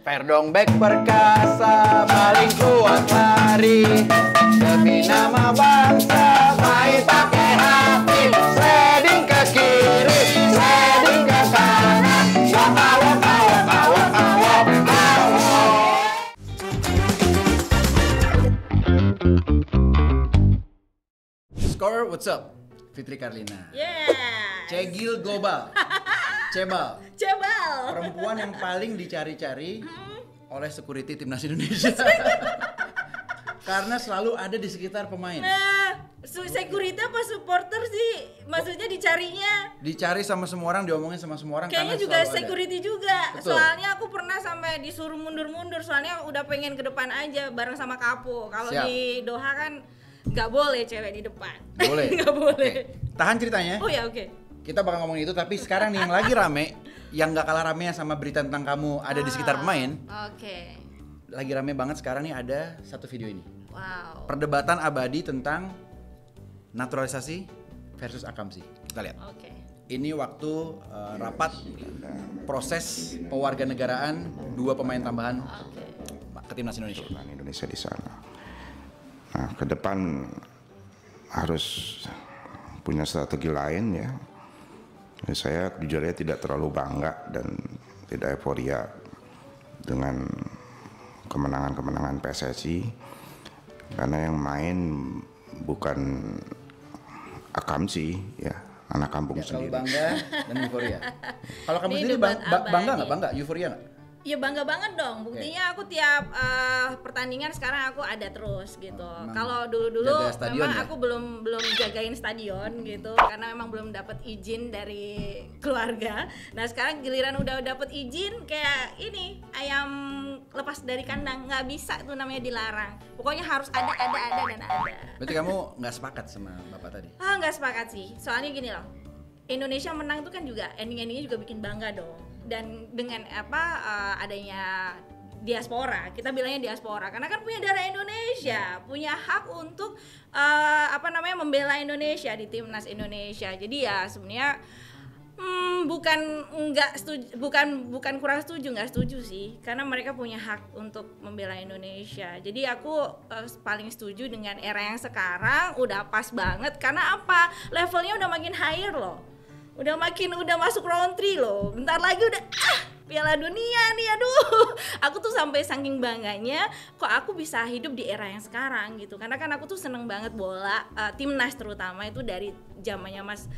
Verdongbek perkasa, paling kuat lari demi nama bangsa, main pakai hati, sliding ke kiri, sliding ke kanan, waka waka waka waka waka. Score, what's up? Fitri Karlina. Yeah. Cegil Global. Cebal. Cebal. Perempuan yang paling dicari-cari oleh security timnas Indonesia. Karena selalu ada di sekitar pemain. Nah, security apa supporter sih? Maksudnya dicarinya? Dicari sama semua orang, diomongin sama semua orang. Kayaknya juga security ada. Juga. Betul. Soalnya aku pernah sampai disuruh mundur-mundur. Soalnya udah pengen ke depan aja bareng sama Kapo. Kalau di Doha kan nggak boleh cewek di depan. Boleh. Nggak boleh. Oke. Tahan ceritanya. Oh ya oke. Kita bakal ngomongin itu, tapi sekarang nih yang lagi rame, yang gak kalah rame sama berita tentang kamu ada di sekitar pemain. Oke. Lagi rame banget sekarang nih, ada satu video ini. Wow. Perdebatan abadi tentang naturalisasi versus akamsi. Kita lihat. Oke. Ini waktu rapat proses pewarganegaraan dua pemain tambahan ke timnas Indonesia. Indonesia di sana. Nah, ke depan harus punya strategi lain ya. Saya jujur aja tidak terlalu bangga dan tidak euforia dengan kemenangan-kemenangan PSSI karena yang main bukan akamsi ya, anak kampung ya, sendiri. Kalau bangga dan euforia. Kalau kamu sendiri bangga nggak? Bangga, euforia nggak? Ya bangga banget dong, buktinya aku tiap pertandingan sekarang aku ada terus gitu. Kalau dulu-dulu memang ya? aku belum jagain stadion gitu, karena memang belum dapat izin dari keluarga. Nah sekarang giliran udah dapat izin, kayak ini ayam lepas dari kandang, nggak bisa tuh namanya dilarang. Pokoknya harus ada dan ada. Berarti kamu nggak sepakat sama bapak tadi? Nggak sepakat sih, soalnya gini loh, Indonesia menang tuh kan juga ending-endingnya juga bikin bangga dong. Dan dengan adanya diaspora, kita bilangnya diaspora karena kan punya darah Indonesia, punya hak untuk membela Indonesia di timnas Indonesia. Jadi ya sebenarnya bukan kurang setuju, nggak setuju sih, karena mereka punya hak untuk membela Indonesia. Jadi aku paling setuju dengan era yang sekarang, udah pas banget karena apa? Levelnya udah makin higher loh. Udah masuk round 3 loh. Bentar lagi udah Piala Dunia nih, aduh. Aku tuh sampai saking bangganya kok aku bisa hidup di era yang sekarang gitu. Karena kan aku tuh seneng banget bola, timnas terutama itu dari zamannya Mas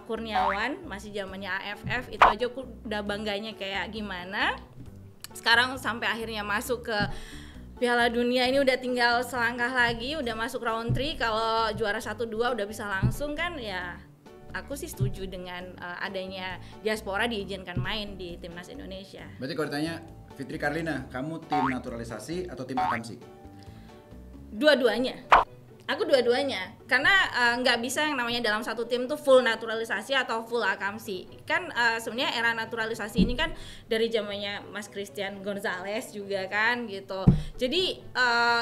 Kurniawan, masih zamannya AFF, itu aja aku udah bangganya kayak gimana. Sekarang sampai akhirnya masuk ke Piala Dunia ini udah tinggal selangkah lagi, udah masuk round 3, kalau juara 1-2 udah bisa langsung kan ya. Aku sih setuju dengan adanya diaspora diizinkan main di timnas Indonesia. Berarti kalau ditanya Fitri Karlina, kamu tim naturalisasi atau tim akamsi? Dua-duanya. Aku dua-duanya, karena nggak bisa yang namanya dalam satu tim tuh full naturalisasi atau full akamsi. Kan sebenarnya era naturalisasi ini kan dari zamannya Mas Christian Gonzalez juga kan gitu. Jadi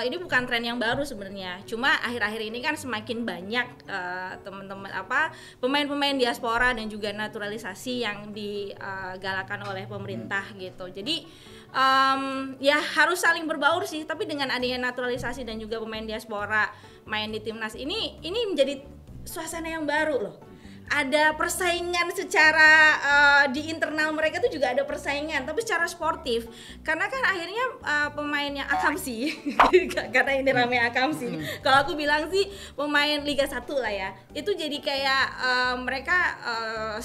ini bukan tren yang baru sebenarnya. Cuma akhir-akhir ini kan semakin banyak teman-teman pemain-pemain diaspora dan juga naturalisasi yang digalakan oleh pemerintah gitu. Jadi ya harus saling berbaur sih, tapi dengan adanya naturalisasi dan juga pemain diaspora main di timnas ini menjadi suasana yang baru loh. Ada persaingan secara di internal mereka tuh juga ada persaingan, tapi secara sportif. Karena kan akhirnya pemainnya akamsi, karena ini rame akamsi. Kalau aku bilang sih pemain Liga 1 lah ya, itu jadi kayak mereka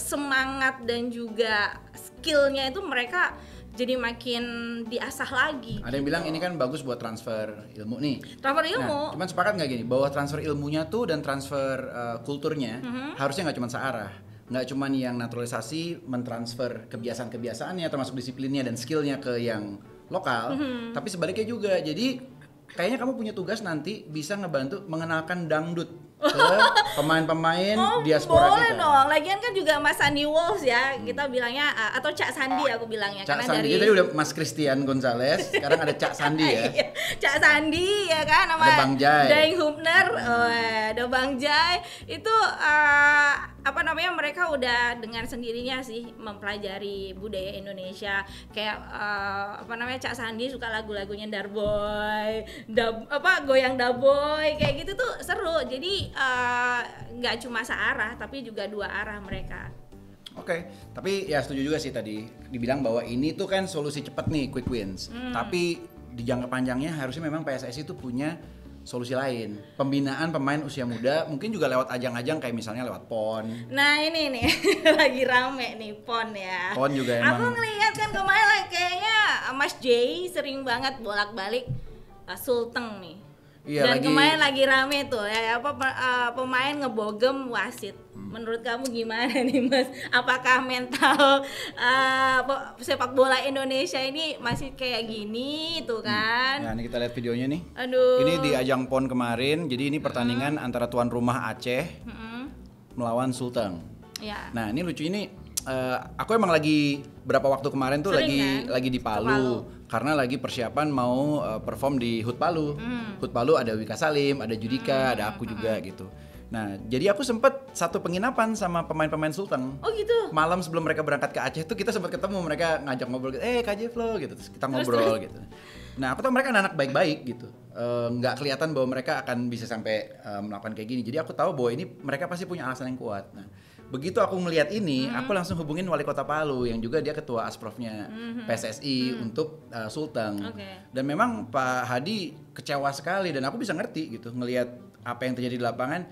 semangat dan juga skillnya itu mereka jadi makin diasah lagi. Ada yang bilang ini kan bagus buat transfer ilmu nih. Transfer ilmu. Nah, cuman sepakat nggak gini, bahwa transfer ilmunya tuh dan transfer kulturnya harusnya nggak cuma searah. Nggak cuma yang naturalisasi mentransfer kebiasaan-kebiasaannya termasuk disiplinnya dan skillnya ke yang lokal, tapi sebaliknya juga. Jadi kayaknya kamu punya tugas nanti bisa ngebantu mengenalkan dangdut ke pemain-pemain diaspora boleh kita. Dong, lagian kan juga Mas Sandy Walsh ya, kita bilangnya atau Cak Sandi aku bilangnya. Cak karena Sandi, dari tadi udah Mas Christian Gonzalez, sekarang ada Cak Sandi ya. Cak Sandi ya kan, nama ada Bang Jai. Daeng Hubner, ada Bang Jai. Itu apa namanya, mereka udah dengan sendirinya sih mempelajari budaya Indonesia. Kayak apa namanya, Cak Sandi suka lagu-lagunya Darboy, goyang Daboy, kayak gitu tuh seru. Jadi nggak cuma searah tapi juga dua arah mereka. Oke, tapi ya setuju juga sih tadi dibilang bahwa ini tuh kan solusi cepat nih, quick wins. Tapi di jangka panjangnya harusnya memang PSSI itu punya solusi lain. Pembinaan pemain usia muda mungkin juga lewat ajang-ajang kayak misalnya lewat PON. Nah ini nih lagi rame nih PON ya. PON juga emang. Aku ngeliat kan kemarin kayaknya Mas Jay sering banget bolak-balik Sulteng nih. Iya, dan kemarin lagi rame tuh ya pemain ngebogem wasit. Menurut kamu gimana nih Mas? Apakah mental sepak bola Indonesia ini masih kayak gini tuh kan? Nah ini kita lihat videonya nih. Aduh. Ini di ajang PON kemarin. Jadi ini pertandingan antara tuan rumah Aceh melawan Sulteng. Ya. Nah ini lucu ini. Aku emang lagi berapa waktu kemarin tuh lagi di Palu karena lagi persiapan mau perform di HUT Palu. HUT Palu ada Wika Salim, ada Judika, ada aku juga gitu. Nah, jadi aku sempet satu penginapan sama pemain-pemain Sulteng. Oh gitu. Malam sebelum mereka berangkat ke Aceh tuh kita sempat ketemu, mereka ngajak ngobrol gitu, Kak Jeflo gitu, terus kita ngobrol gitu. Nah, aku tahu mereka anak baik-baik gitu. Nggak kelihatan bahwa mereka akan bisa sampai melakukan kayak gini. Jadi aku tahu bahwa ini mereka pasti punya alasan yang kuat. Nah, begitu aku ngelihat ini, aku langsung hubungin wali kota Palu yang juga dia ketua Asprofnya PSSI untuk Sulteng. Dan memang Pak Hadi kecewa sekali dan aku bisa ngerti gitu ngelihat apa yang terjadi di lapangan.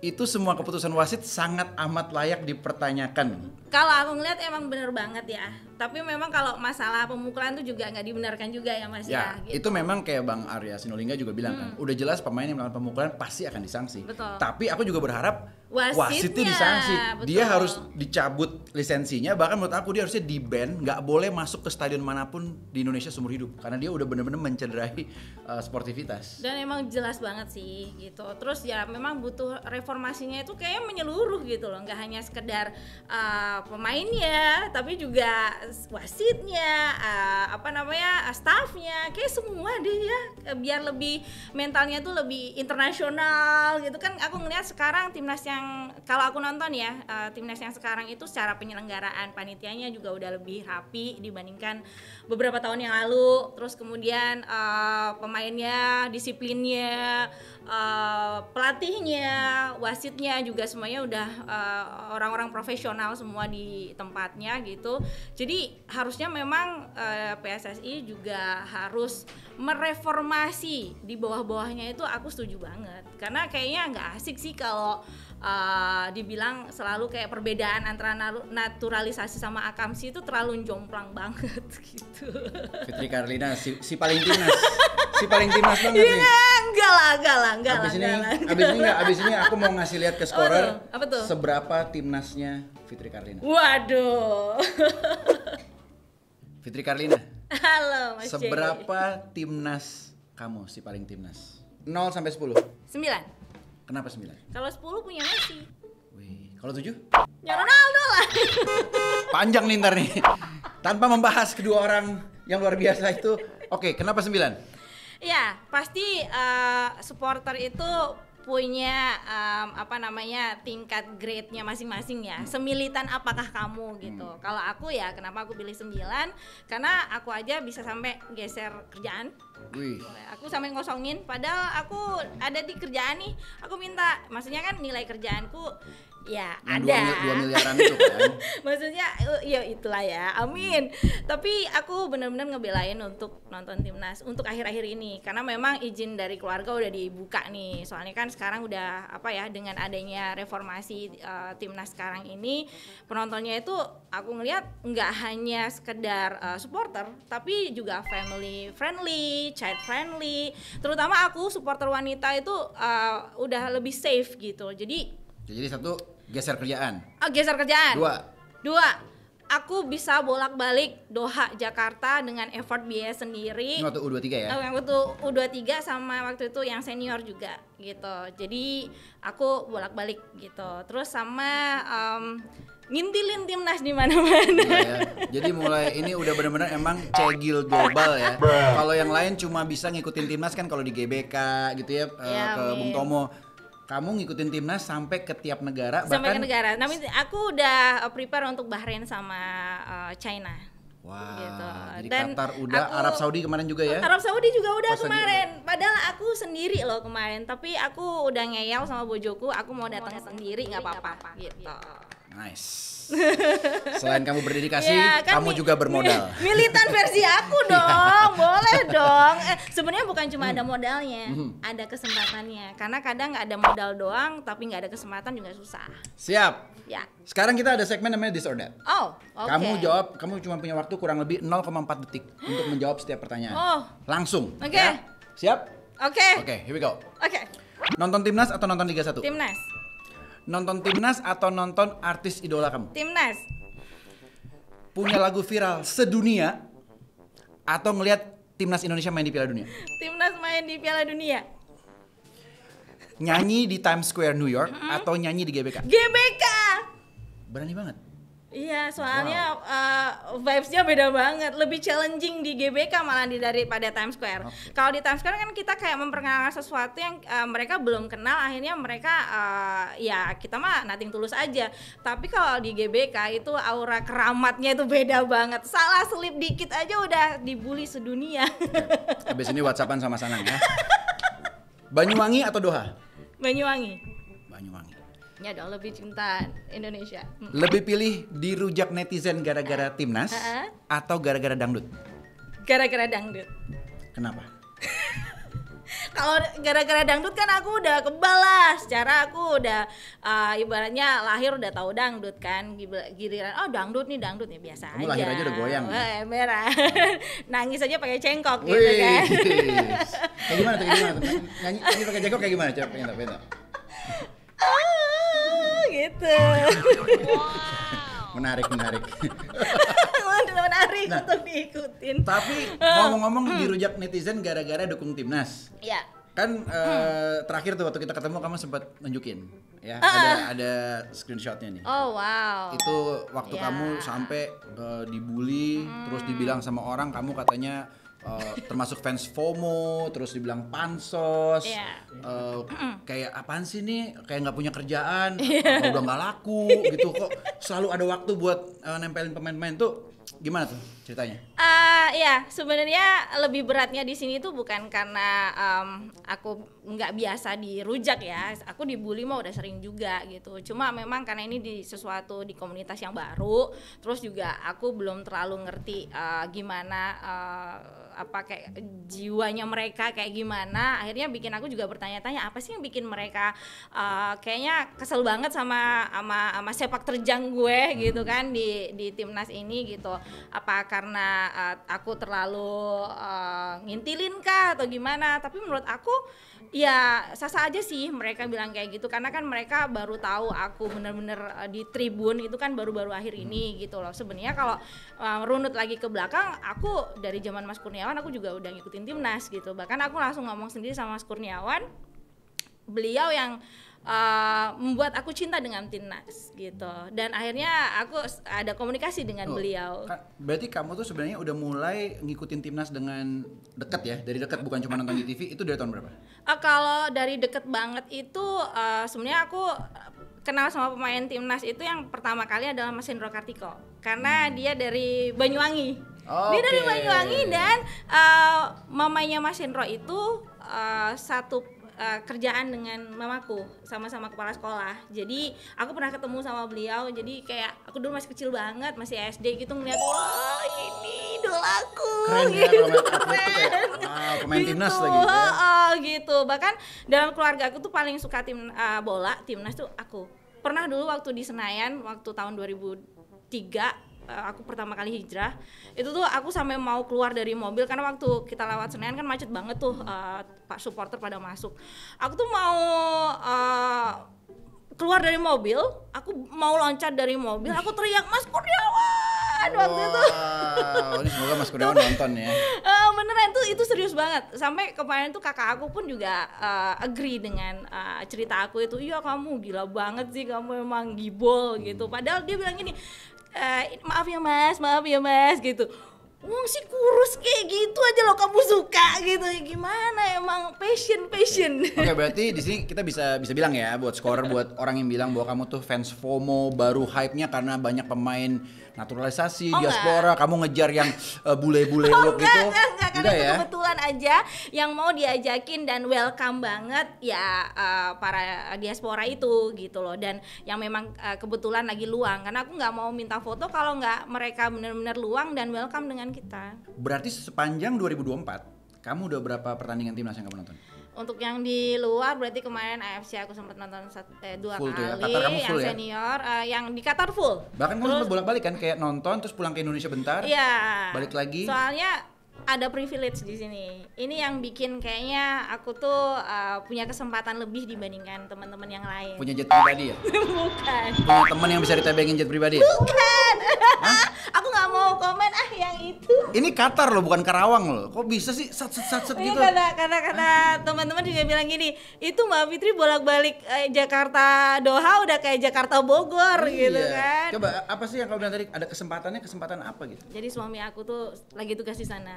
Itu semua keputusan wasit sangat amat layak dipertanyakan. Kalau aku ngeliat emang bener banget ya. Tapi memang kalau masalah pemukulan tuh juga nggak dibenarkan juga ya Mas ya. Gitu. Itu memang kayak Bang Arya Sinulinga juga bilang kan, udah jelas pemain yang melakukan pemukulan pasti akan disanksi. Betul. Tapi aku juga berharap wasitnya disanksi. betul. Dia harus dicabut lisensinya, bahkan menurut aku dia harusnya di-ban, nggak boleh masuk ke stadion manapun di Indonesia seumur hidup karena dia udah bener-bener mencederai sportivitas. Dan emang jelas banget sih gitu. Terus ya memang butuh reformasinya itu kayaknya menyeluruh gitu loh, nggak hanya sekedar pemainnya, tapi juga wasitnya, staffnya, kayak semua deh ya, biar lebih mentalnya tuh lebih internasional gitu kan. Aku ngelihat sekarang timnas yang kalau aku nonton ya, timnas yang sekarang itu secara penyelenggaraan panitianya juga udah lebih rapi dibandingkan beberapa tahun yang lalu. Terus kemudian pemainnya, disiplinnya, pelatihnya, wasitnya juga semuanya udah orang-orang profesional semua di tempatnya gitu. Jadi harusnya memang PSSI juga harus mereformasi di bawah-bawahnya itu. Aku setuju banget karena kayaknya nggak asik sih kalau dibilang selalu kayak perbedaan antara naturalisasi sama akamsi itu terlalu jomplang banget gitu. Fitri Karlina si paling timnas. Si paling timnas banget nih. Enggak lah. Abis ini aku mau ngasih lihat ke scorer. Apa tuh? Seberapa timnasnya Fitri Karlina. Waduh. Fitri Karlina. Halo Mas J. Seberapa timnas kamu si paling timnas? 0 sampai 10. 9. Kenapa 9? Kalau 10 punya Messi. Wih, kalau 7? Ya Ronaldo lah. Panjang nih ntar nih. Tanpa membahas kedua orang yang luar biasa itu. Oke, kenapa 9? Ya, pasti supporter itu punya tingkat grade-nya masing-masing ya. Semilitan apakah kamu gitu. Kalau aku ya kenapa aku pilih 9? Karena aku aja bisa sampai geser kerjaan. Wih. Aku sampai ngosongin padahal aku ada di kerjaan nih. Aku minta, maksudnya kan nilai kerjaanku ya yang ada 2 miliaran itu kan. Maksudnya ya itulah ya, amin. Tapi aku benar-benar ngebelain untuk nonton timnas untuk akhir-akhir ini karena memang izin dari keluarga udah dibuka nih. Soalnya kan sekarang udah dengan adanya reformasi timnas sekarang ini, penontonnya itu aku ngelihat nggak hanya sekedar supporter tapi juga family friendly, child friendly. Terutama aku supporter wanita itu udah lebih safe gitu. Jadi 1, geser kerjaan. Geser kerjaan. 2, aku bisa bolak-balik Doha Jakarta dengan effort biaya sendiri. Ini waktu U23 ya? Waktu U23 sama waktu itu yang senior juga gitu. Jadi aku bolak-balik gitu. Terus sama ngintilin timnas di mana-mana. Ya. Jadi mulai ini udah benar-benar emang cegil global ya. Kalau yang lain cuma bisa ngikutin timnas kan kalau di GBK gitu ya, ke Bung Tomo. kamu ngikutin timnas sampai ke tiap negara, Sampai bahkan ke negara. Nah, aku udah prepare untuk Bahrain sama China. wah, Gitu. jadi Dan Qatar udah, Arab Saudi kemarin juga ya? Arab Saudi juga udah Pas lagi kemarin. Padahal aku sendiri loh kemarin, tapi aku udah ngeyel sama bojoku, aku mau datang sendiri nggak apa-apa gitu. Nice. Selain kamu berdedikasi, Ya, kan kamu juga bermodal. Militan versi aku dong, boleh dong. Sebenarnya bukan cuma ada modalnya, ada kesempatannya. Karena kadang nggak ada modal doang, tapi nggak ada kesempatan juga susah. Siap. Ya. Sekarang kita ada segmen namanya This or That. Oh, oke. Kamu cuma punya waktu kurang lebih 0,4 detik untuk menjawab setiap pertanyaan. Oh. Langsung. Oke. Ya? Siap? Oke. Oke, here we go. Oke. Nonton timnas atau nonton Liga 1? Timnas. Nonton timnas atau nonton artis idola kamu? Timnas. Punya lagu viral sedunia atau ngelihat timnas Indonesia main di Piala Dunia? Timnas main di Piala Dunia. Nyanyi di Times Square New York atau nyanyi di GBK? GBK. Berani banget. Iya, soalnya vibes-nya beda banget. Lebih challenging di GBK malah daripada Times Square. Okay. Kalau di Times Square kan kita kayak memperkenalkan sesuatu yang mereka belum kenal. Akhirnya mereka ya kita mah nothing tulus aja. Tapi kalau di GBK itu aura keramatnya itu beda banget. Salah selip dikit aja udah dibully sedunia. Habis ini WhatsAppan sama Sanang ya. Banyuwangi atau Doha? Banyuwangi. Banyuwangi. Ya dong, lebih cinta Indonesia. Lebih pilih dirujak netizen gara-gara timnas atau gara-gara dangdut? Gara-gara dangdut. Kenapa? Kalau gara-gara dangdut kan aku udah kebal lah. Secara aku udah ibaratnya lahir udah tahu dangdut kan. Giliran dangdut nih biasa Kamu aja. lahir aja udah goyang. Merah. Nangis aja pakai cengkok gitu kan. Kayak gimana tuh? Nyanyi pakai cengkok kayak gimana? Coba pengen tau. Gitu. Menarik. Menarik Nah, untuk diikutin. Tapi ngomong-ngomong dirujak netizen gara-gara dukung timnas. Ya. Kan terakhir tuh waktu kita ketemu kamu sempat nunjukin ya, ada screenshotnya nih. Oh wow. Itu waktu Ya. kamu sampai dibully, terus dibilang sama orang kamu katanya termasuk fans FOMO, terus dibilang pansos, Iya. kayak apaan sih nih, kayak nggak punya kerjaan, udah nggak laku gitu, kok selalu ada waktu buat nempelin pemain-pemain tuh, gimana tuh ceritanya? Ya sebenarnya lebih beratnya di sini tuh bukan karena aku nggak biasa dirujak ya, aku dibully mah udah sering juga gitu. Cuma memang karena ini di sesuatu di komunitas yang baru, terus juga aku belum terlalu ngerti gimana apa kayak jiwanya mereka kayak gimana. Akhirnya bikin aku juga bertanya-tanya apa sih yang bikin mereka kayaknya kesel banget sama sepak terjang gue gitu kan di timnas ini gitu. Apa karena aku terlalu ngintilin kah atau gimana? Tapi menurut aku ya sah-sah aja sih mereka bilang kayak gitu, karena kan mereka baru tahu aku bener-bener di tribun itu kan baru-baru akhir ini gitu loh. Sebenarnya kalau runut lagi ke belakang, aku dari zaman Mas Kurniawan aku juga udah ngikutin timnas gitu. Bahkan aku langsung ngomong sendiri sama Mas Kurniawan, beliau yang membuat aku cinta dengan timnas gitu. Dan akhirnya aku ada komunikasi dengan beliau. Berarti kamu tuh sebenarnya udah mulai ngikutin timnas dengan dekat ya, dari dekat, bukan cuma nonton di TV. Itu dari tahun berapa? Kalau dari deket banget itu sebenarnya aku kenal sama pemain timnas itu yang pertama kali adalah Mas Hendro Kartiko, karena dia dari Banyuwangi. Dia dari Banyuwangi dan mamanya Mas Hendro itu satu kerjaan dengan mamaku, sama-sama kepala sekolah. Jadi aku pernah ketemu sama beliau. Jadi kayak aku dulu masih kecil banget, masih SD gitu, ngeliat wah ini idolaku. Keren gitu. Ya, kayak, pemain gitu. timnas lagi. Gitu. Bahkan dalam keluarga aku tuh paling suka bola, timnas tuh aku. Pernah dulu waktu di Senayan, waktu tahun 2003 aku pertama kali hijrah, itu tuh aku sampai mau keluar dari mobil karena waktu kita lewat Senayan kan macet banget tuh, pak supporter pada masuk. Aku tuh mau keluar dari mobil, aku mau loncat dari mobil, aku teriak Mas Kurniawan waktu itu. Ini semoga Mas Kurniawan nonton ya. Beneran itu serius banget. Sampai kemarin tuh kakak aku pun juga agree dengan cerita aku itu. Iya kamu gila banget sih, kamu emang gibol gitu. Padahal dia bilang gini, maaf ya mas gitu. Wong sih kurus kayak gitu aja loh, kamu suka gitu. Gimana emang passion. Oke, berarti di sini kita bisa bilang ya buat scorer, buat orang yang bilang bahwa kamu tuh fans FOMO baru hype-nya karena banyak pemain naturalisasi, diaspora, kamu ngejar yang bule-bule look gitu. Enggak, karena itu kebetulan aja yang mau diajakin dan welcome banget ya para diaspora itu gitu loh, dan yang memang kebetulan lagi luang, karena aku nggak mau minta foto kalau nggak mereka benar-benar luang dan welcome dengan kita. Berarti sepanjang 2024 kamu udah berapa pertandingan timnas yang kamu nonton? Untuk yang di luar berarti kemarin AFC aku sempat nonton 2 full kali, ya? Qatar kamu full yang ya? senior, yang di Qatar full. Bahkan kamu sempat bolak-balik kan, kayak nonton terus pulang ke Indonesia bentar, balik lagi. Soalnya ada privilege di sini. Ini yang bikin kayaknya aku tuh punya kesempatan lebih dibandingkan teman-teman yang lain. Punya jet pribadi ya? Bukan. Punya teman yang bisa ditebengin jet pribadi? Bukan. Aku nggak mau komen yang itu. Ini Qatar loh, bukan Karawang loh. Kok bisa sih sat gitu? Karena teman-teman juga bilang gini, itu Mbak Fitri bolak-balik Jakarta Doha udah kayak Jakarta Bogor gitu kan. Coba apa sih yang kau bilang tadi? Ada kesempatan apa gitu? Jadi suami aku tuh lagi tugas di sana.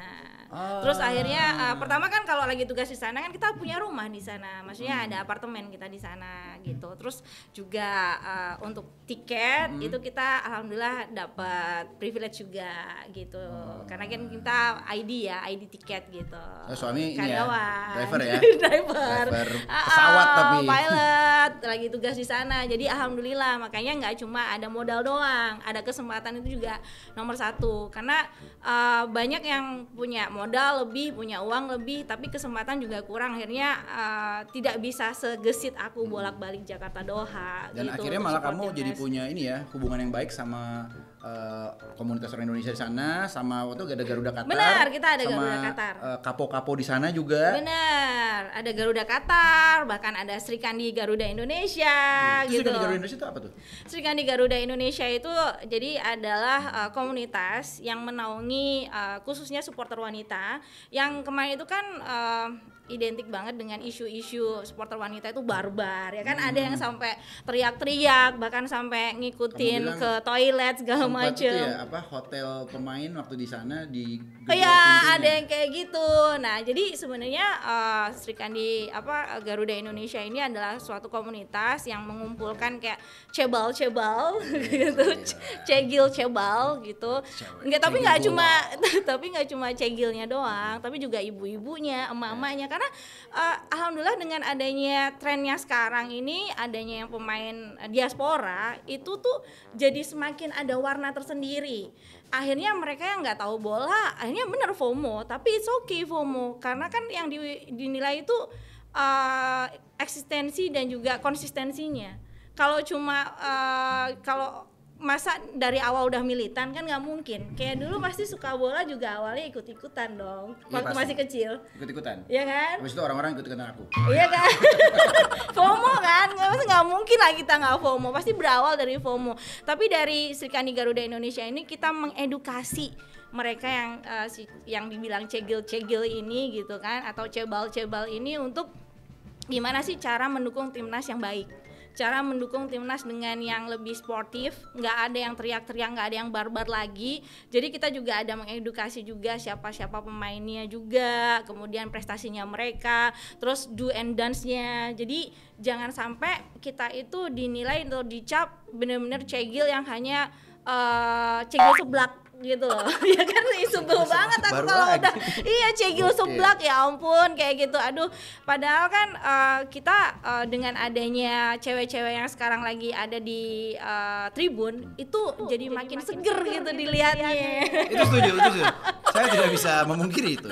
Terus akhirnya pertama kan kalau lagi tugas di sana kan kita punya rumah di sana. Maksudnya ada apartemen kita di sana gitu. Terus juga untuk tiket itu kita alhamdulillah dapat privilege juga gitu. Karena kan kita ID tiket gitu. Suami ini ya, driver ya. driver pesawat tapi pilot lagi tugas di sana. Jadi alhamdulillah, makanya nggak cuma ada modal doang, ada kesempatan itu juga nomor satu. Karena banyak yang punya modal lebih, punya uang lebih, tapi kesempatan juga kurang. Akhirnya tidak bisa segesit aku bolak-balik Jakarta Doha. Dan gitu, akhirnya malah kamu jadi punya ini ya, hubungan yang baik sama komunitas orang Indonesia di sana, sama waktu ada Garuda Qatar. Benar, kita ada sama, Garuda Qatar. Kapo-kapo di sana juga. Benar, ada Garuda Qatar, bahkan ada Sri Kandi Garuda Indonesia Itu gitu. Sri Kandi Garuda Indonesia itu apa tuh? Sri Kandi Garuda Indonesia itu jadi adalah komunitas yang menaungi khususnya supporter wanita, yang kemarin itu kan identik banget dengan isu-isu supporter wanita itu barbar ya kan. Ada yang sampai teriak-teriak, bahkan sampai ngikutin ke toilet segala macam. Itu ya apa, hotel pemain waktu di sana di ya ada yang kayak gitu. Nah jadi sebenarnya Sri Kandi Garuda Indonesia ini adalah suatu komunitas yang mengumpulkan kayak cebal-cebal gitu, cegil-cebal gitu. Tapi nggak cuma cegilnya doang, tapi juga ibu-ibunya, emak-emaknya. Karena alhamdulillah dengan adanya trennya sekarang ini, adanya yang pemain diaspora itu tuh jadi semakin ada warna tersendiri. Akhirnya mereka yang nggak tahu bola akhirnya bener FOMO, tapi it's okay FOMO, karena kan yang dinilai itu eksistensi dan juga konsistensinya. Kalau cuma kalau masa dari awal udah militan kan nggak mungkin. Kayak dulu pasti suka bola juga awalnya ikut-ikutan dong, waktu masih kecil. Ikut-ikutan. Iya kan? Habis itu orang-orang ikut-ikutan aku. Iya kan? FOMO kan? Nggak mungkin lah kita nggak FOMO. Pasti berawal dari FOMO. Tapi dari Sri Kandi Garuda Indonesia ini kita mengedukasi mereka yang dibilang cegil-cegil ini gitu kan, atau cebal-cebal ini untuk gimana sih cara mendukung timnas yang baik. Cara mendukung timnas dengan yang lebih sportif, nggak ada yang teriak-teriak, nggak ada yang barbar lagi. Jadi kita juga ada mengedukasi juga siapa-siapa pemainnya juga, kemudian prestasinya mereka, terus do and dance-nya. Jadi jangan sampai kita itu dinilai atau dicap benar-benar cegil yang hanya cegil seblak gitu loh. Ya kan sebel banget aku kalau udah cegil seblak, ya ampun kayak gitu. Aduh, padahal kan kita dengan adanya cewek-cewek yang sekarang lagi ada di tribun itu jadi makin seger gitu dilihatnya. Itu setuju. Saya tidak bisa memungkiri itu.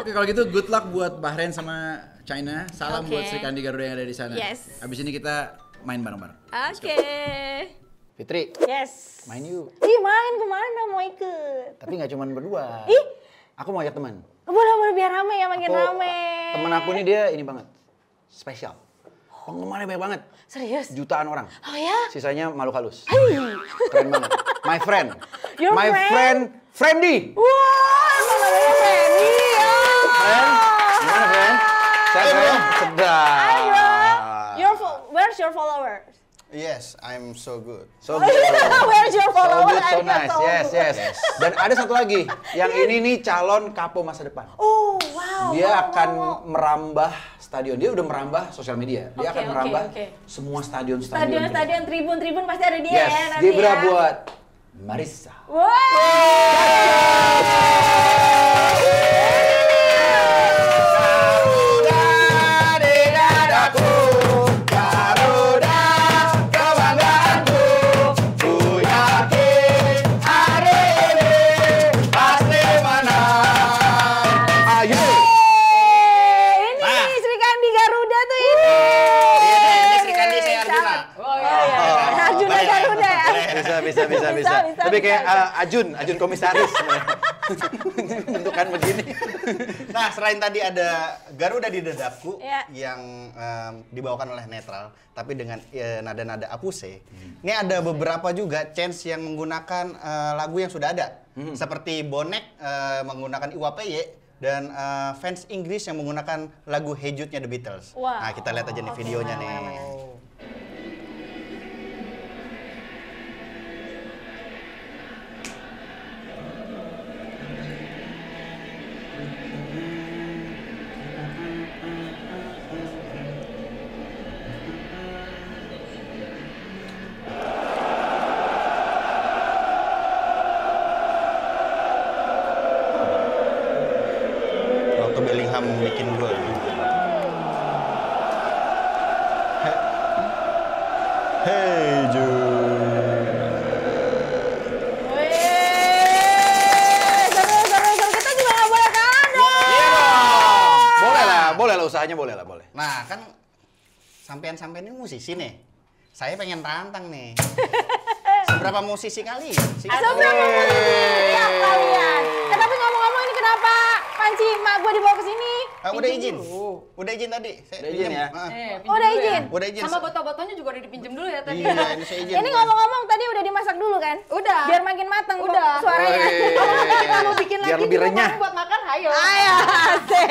Oke, kalau gitu good luck buat Bahrain sama China. Salam buat Sri Kandi Garuda yang ada di sana. Yes. Abis ini kita main bareng-bareng. Oke. Fitri. Yes. Main yuk. Main kemana mau ikut? Tapi nggak cuma berdua. Aku mau ajak teman. Boleh biar rame ya, makin rame. Temen aku nih dia ini banget, spesial. Penggemarnya banyak banget. Serius? Jutaan orang. Oh ya? Sisanya makhluk halus. Keren banget. My friend. Your My friend, Friendy. Wah, namanya Friendy ya. Friend? Gimana friend? Saya sedang. Where's your followers? Yes, I'm so good. So good. Where's your So follower? good, so nice. Yes. Dan ada satu lagi. Yang ini nih calon kapo masa depan. Oh, wow. Dia akan merambah stadion. Dia udah merambah sosial media. Dia akan merambah semua stadion-stadion. Stadion, tribun pasti ada dia Yes, ya nanti dia ya. buat Marissa. Wow. Bisa. Tapi kayak Ajun komisaris. Bentukan begini. Nah, selain tadi ada Garuda di Dadapku ya, yang dibawakan oleh Netral, tapi dengan nada-nada Apuse. Ini ada beberapa juga Chance yang menggunakan lagu yang sudah ada. Seperti Bonek menggunakan Iwapeye dan fans Inggris yang menggunakan lagu Hey Jude-nya The Beatles. Wow. Nah, kita lihat aja nih videonya nih. Waktu Bellingham bikin gol. Hey Jude. Seru. Kita juga nggak boleh kalah dong. Iya dong. Boleh lah usahanya boleh. Nah, kan sampean-sampean ini musisi nih. Saya pengen tantang nih. Seberapa musisi kalian sih? Seberapa musisi ya kalian? Tapi ngomong-ngomong ini kenapa Panci mak gue dibawa ke sini? Udah izin. Udah izin tadi. Saya Udah izin pinjem. ya? Udah izin. Udah izin. Sama botol-botolnya juga udah dipinjem dulu ya tadi. Iya, ini saya izin. Ini ngomong-ngomong tadi udah dimasak dulu kan? Udah. Biar makin mateng Udah. suaranya. Kita mau bikin Biar lagi lebih di rumah renyah. buat makan, ayo. Ayo, asik.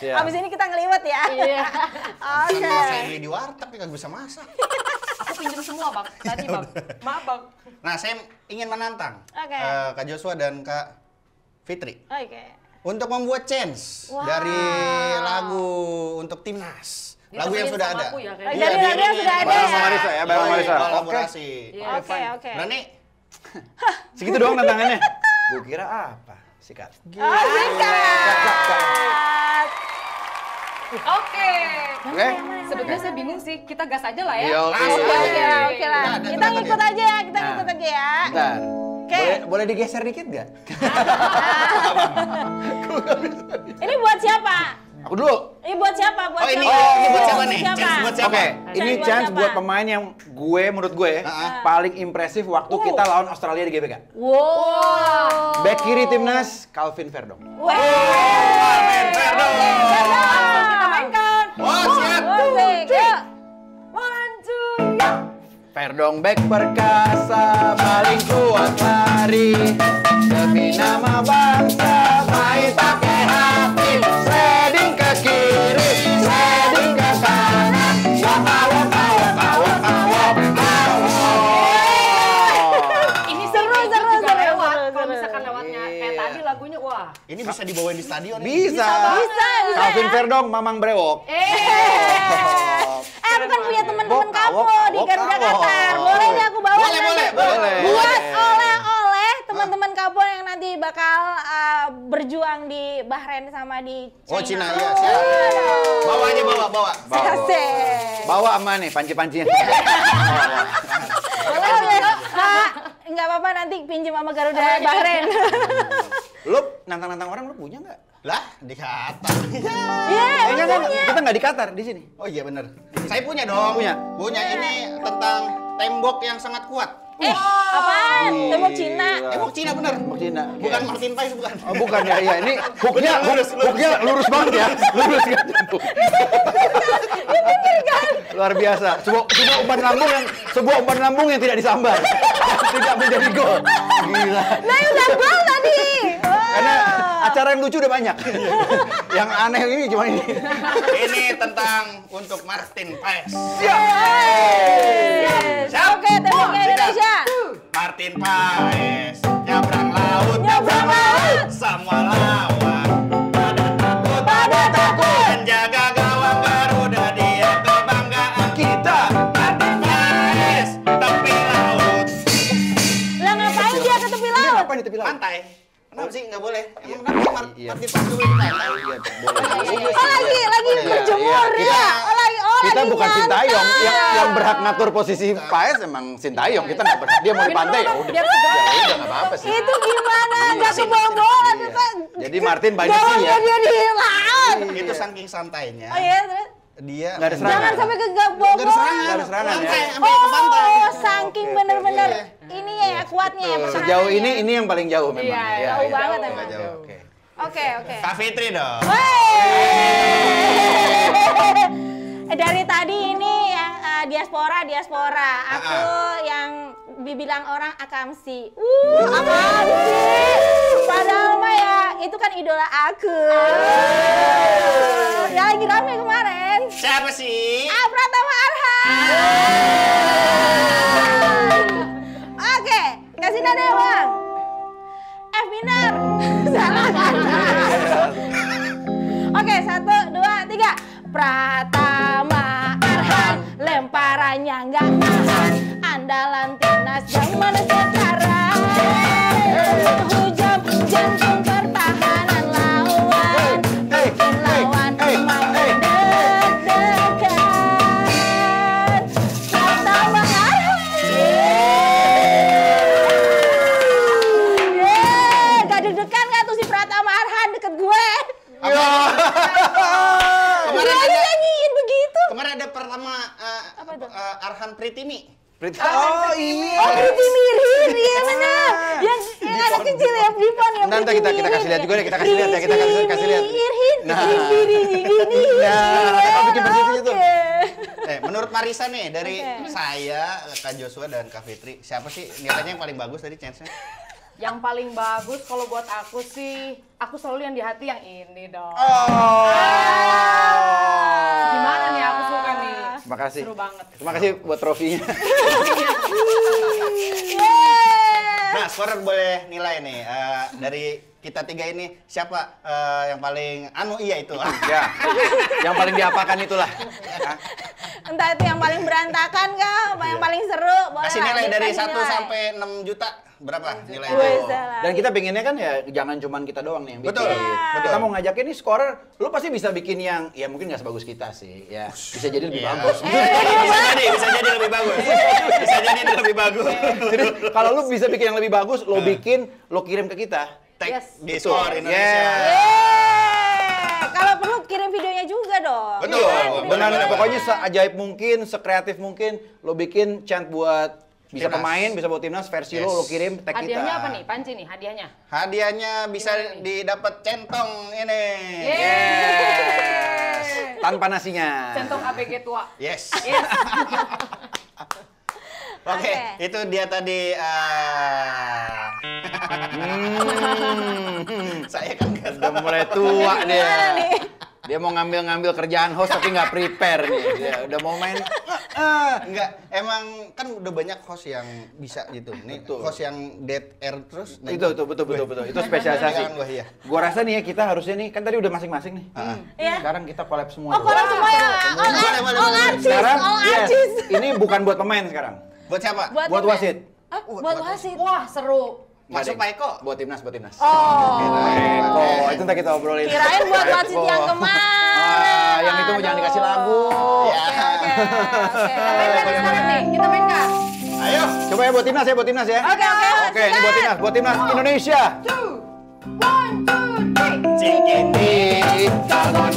Siap. Abis ini kita ngeliwet ya. Iya. Oke. Saya beli di warteg nih, kagak bisa masak. Aku pinjem semua, Bang. Tadi, Bang. Maaf, Bang. Nah, saya ingin menantang Oke. Kak Joshua dan Kak Fitri Oke. untuk membuat chance Wow. dari lagu untuk timnas. Lagu yang Ditemenin sudah sama ada. aku ya, kayak Dari lagu yang diiringin. sudah ada Bareng ya. sama Marissa ya, bareng Marissa. Kolaborasi. Oke. Berani? Segitu doang tantangannya. Gue kira apa? Sikat. Oh, sikat. Oke. Oke. Sebetulnya saya bingung sih. Kita gas aja lah ya. Iya, oke. Oke lah. Nah, Kita ngikut aja ya, kita Nah. ngikut aja ya. Bentar. Oke. Boleh digeser dikit gak? Ini buat siapa? Aku dulu. Ini buat siapa? Buat Oh, ini siapa? buat siapa nih? Chance buat siapa? Oke, ini buat chance siapa? buat pemain yang menurut gue paling impresif waktu kita lawan Australia di GBK. Wow. Back kiri timnas, Calvin Verdong. Calvin Verdong. Kita mainkan. Oh, siap. Asik. Yuk. One, two, go. Verdong back perkasa, paling kuat lari. Demi nama bangsa, main pakai hati. Sliding ke kiri, sliding ke kanan. Ini Seru, seru, seru, juga seru, lewat. seru, Kalau seru. misalkan lewatnya kayak tadi lagunya, wah. Ini bisa dibawain di stadion. ini. Bisa. Bisa Calvin ya. Verdong, Mamang Brewok. Kan punya teman-teman kamu Kawok, di Garuda kawok. Qatar. Boleh nih aku bawa Boleh, nanti. boleh. Buat oleh-oleh teman-teman kamu yang nanti bakal berjuang di Bahrain sama di China. Oh, Cina, iya, siap. Bawa aja, bawa. Asik. Bawa sama nih panci-pancinya. Boleh. Enggak apa-apa nanti pinjem sama Garuda Bahrain. Lu nantang-nantang orang lu punya nggak? Lah, di Qatar. Iya, Enggak, kita nggak di Qatar, di sini. Oh iya bener. Saya punya dong. Punya? Punya ini tentang tembok yang sangat kuat. apaan? Tembok Cina. Tembok Cina bener. Tembok Cina. Bukan Martin Pais bukan. Oh, bukan ya, ini hooknya Lurus. lurus banget ya, lurus kan. Luar biasa, sebuah umpan lambung yang tidak disambar, tidak menjadi gol. Gila. Nah, udah gol tadi. Karena Cara yang lucu udah banyak. Yang aneh ini cuma ini. Ini tentang untuk Martin Paes. Oke, temboknya Indonesia. Martin Paes nyabrang laut, semua lawan pada takut menjaga gawang Garuda, dia kebanggaan kita. Martin Paes tepi laut. Lah ngapain dia ke tepi laut? Apa nih tepi laut? Pantai. Kenapa sih nggak boleh? Emang kenapa Martin Paes nggak boleh di pantai? Lagi berjemur ya. Kita lagi bukan nyantai. Sintayong yang berhak ngatur posisi Paes emang Sintayong. Kita nggak berhak. Dia mau di pantai ya udah. Ya udah nggak apa-apa sih. Itu gimana? Nggak kebobolan kan? Jadi Martin banyak sih ya. Dia di laut. Itu saking santainya. Oh iya, terus? Dia Nggak ada serangan. Jangan sampai ke bobol. Nggak ada serangan. Nggak ada serangan ya. Pantai, sampai ke pantai. Oh, saking bener-bener ini ya kuatnya ya pertahanannya. Sejauh ini yang paling jauh memang. Iya, Iya, jauh iya. banget Nggak emang. jauh. Oke. Kak Fitri dong. Dari tadi ini yang diaspora. Aku yang dibilang orang akamsi. Akamsi. Padahal mah ya itu kan idola aku. Ya lagi rame kemarin. Siapa sih? Pratama Arhan. Oke, kasih nada ya bang. F minor. Salah kan? Oke, 1, 2, 3. Pratama Arhan, lemparannya nggak nahan, andalan timnas zaman sekarang. Hujam jantung pertahanan lawan, bikin lawan mau deg-degan. Pratama Arhan. Gak deg-degan nggak tuh si Pratama Arhan deket gue? Kemarin Dia ada, nyanyiin begitu. kemarin ada pertama Apa itu? Arhan Pritimi. Oh ini. Oh, Pretty Mirin, iya benar. Yang anak kecil ya, Dipan yang Nanti Pretty kita kasih lihat juga deh, kita kasih lihat ya, kita kasih lihat. Irhin, Nah. gini. Nah, bikin bersih itu. Menurut Marisa nih, dari Oke. saya, Kak Joshua dan Kak Fitri, siapa sih nilainya yang paling bagus tadi chance-nya? Yang paling bagus kalau buat aku sih, aku selalu yang di hati yang ini dong. Gimana nih, aku suka nih. Terima kasih. Seru banget. Terima kasih buat trofinya. Nah, scorer boleh nilai nih. Dari kita tiga ini, siapa yang paling iya itu? Ya. Yang paling diapakan itulah. Entah itu yang paling berantakan kah, apa yang paling seru. Boleh Kasih lah, nilai dari kasih 1 nilai. sampai 6 juta. Berapa nilainya? Wih, salah. Dan kita pengennya kan ya jangan cuman kita doang nih yang bikin. Betul, betul. Kita mau ngajakin nih scorer, lu pasti bisa bikin yang ya mungkin nggak sebagus kita sih. Ya, bisa jadi lebih Iya. bagus. Bisa jadi lebih bagus. Bisa jadi lebih bagus. Jadi kalau lu bisa bikin yang lebih bagus, lo bikin, lo kirim ke kita. Tag Yes. di skor Indonesia. Yeah. Kalau perlu kirim videonya juga dong. Betul. Dengan Benar. pokoknya seajaib mungkin, sekreatif mungkin, lo bikin chant buat bisa Timnas. pemain, bisa buat timnas versi Yes. lo kirim tag kita. Hadiahnya apa nih? Panci nih hadiahnya. Hadiahnya bisa didapat centong ini. Yes. Tanpa nasinya. Centong ABG tua. Yes. Yes. Oke, Oke. itu dia tadi. Saya kan nggak Udah mulai tua dia. Gimana nih? Dia mau ngambil kerjaan host tapi nggak prepare nih. Dia udah mau main. Enggak, emang kan udah banyak host yang bisa gitu. Nih Betul. host yang dead air terus. Nah, Itu betul. Itu spesialisasi. Jangan gua, iya. Gua rasa nih ya kita harusnya nih kan tadi udah masing-masing nih. Iya. Sekarang kita collab semua. Oh, kalau semua ya, all artis, Sekarang all yes, artis. ini bukan buat pemain sekarang. Buat siapa? Buat apa? wasit. Buat wasit. Wah, seru. Masuk Nggak, Pak Eko. Buat timnas. Oh. Eko, itu ntar kita obrolin. Kirain buat wasit Eko. yang kemarin. Yang itu jangan dikasih lagu. Ya. Oke. Main kan sekarang nih, kita main kan? Ayo. Coba ya buat timnas ya. Oke. Oke, ini buat timnas Indonesia. 2, 1, 2, 3. Cikini. Come on